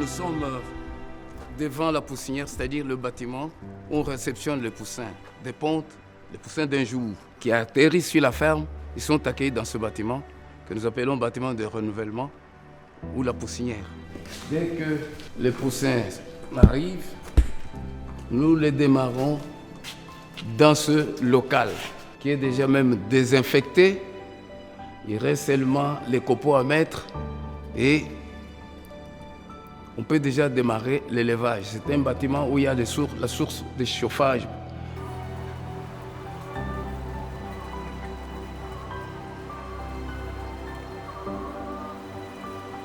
Nous sommes devant la poussinière, c'est-à-dire le bâtiment où on réceptionne les poussins des pontes, les poussins d'un jour qui atterrissent sur la ferme. Ils sont accueillis dans ce bâtiment que nous appelons bâtiment de renouvellement ou la poussinière. Dès que les poussins arrivent, nous les démarrons dans ce local qui est déjà même désinfecté. Il reste seulement les copeaux à mettre et on peut déjà démarrer l'élevage. C'est un bâtiment où il y a la source de chauffage.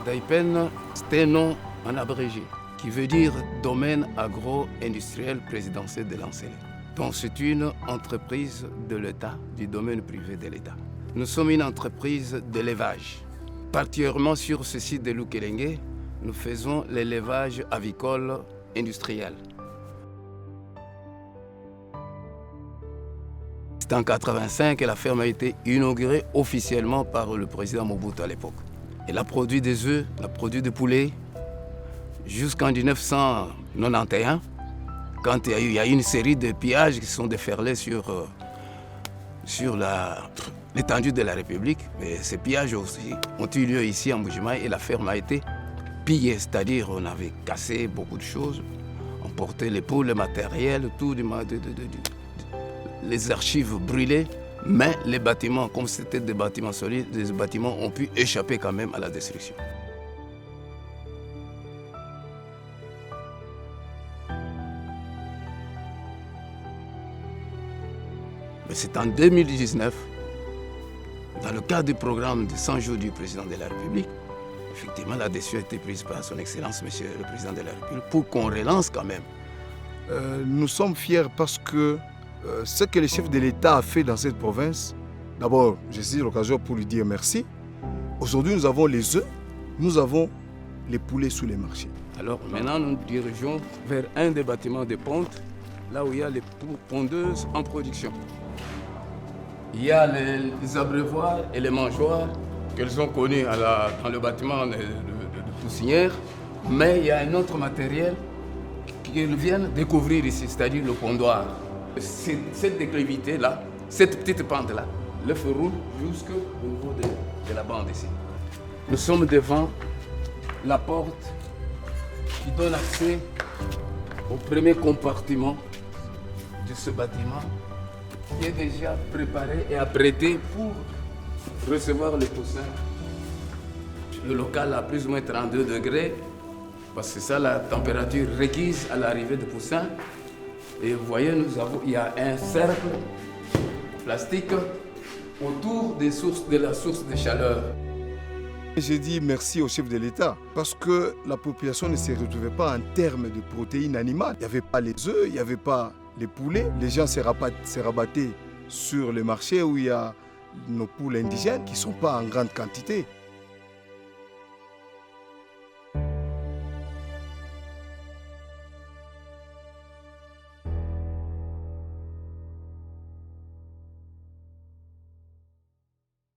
DAIPEN, c'est un nom en abrégé qui veut dire Domaine agro-industriel présidentiel de Lancelin. Donc c'est une entreprise de l'État, du domaine privé de l'État. Nous sommes une entreprise d'élevage. Particulièrement sur ce site de Lukelenge, nous faisons l'élevage avicole industriel. C'est en 1985 que la ferme a été inaugurée officiellement par le président Mobutu à l'époque. Elle a produit des œufs, elle a produit des poulets jusqu'en 1991, quand il y a eu une série de pillages qui sont déferlés sur l'étendue de la République. Mais ces pillages aussi ont eu lieu ici en Mbuji-Mayi et la ferme a été pillée, c'est-à-dire on avait cassé beaucoup de choses, on portait les poules, le matériel, tout, les archives brûlées. Mais les bâtiments, comme c'était des bâtiments solides, les bâtiments ont pu échapper quand même à la destruction. Mais c'est en 2019, dans le cadre du programme de 100 jours du président de la République, effectivement la décision a été prise par son Excellence, Monsieur le Président de la République, pour qu'on relance quand même. Nous sommes fiers parce que ce que le chef de l'État a fait dans cette province, d'abord, j'ai saisi l'occasion pour lui dire merci. Aujourd'hui, nous avons les œufs, nous avons les poulets sous les marchés. Alors maintenant, nous nous dirigeons vers un des bâtiments de ponte, là où il y a les pondeuses en production. Il y a les abreuvoirs et les mangeoires qu'elles ont connus dans le bâtiment de poussinière, mais il y a un autre matériel qu'elles viennent découvrir ici, c'est-à-dire le pondoir. Cette déclivité-là, cette petite pente-là, le feu roule jusqu'au niveau de la bande ici. Nous sommes devant la porte qui donne accès au premier compartiment de ce bâtiment qui est déjà préparé et apprêté pour recevoir les poussins. Le local a plus ou moins 32 degrés parce que c'est ça la température requise à l'arrivée des poussins. Et vous voyez, il y a un cercle plastique autour de la source de chaleur. J'ai dit merci au chef de l'État parce que la population ne se retrouvait pas en termes de protéines animales. Il n'y avait pas les œufs, il n'y avait pas les poulets. Les gens se rabattaient sur le marché où il y a nos poules indigènes qui ne sont pas en grande quantité.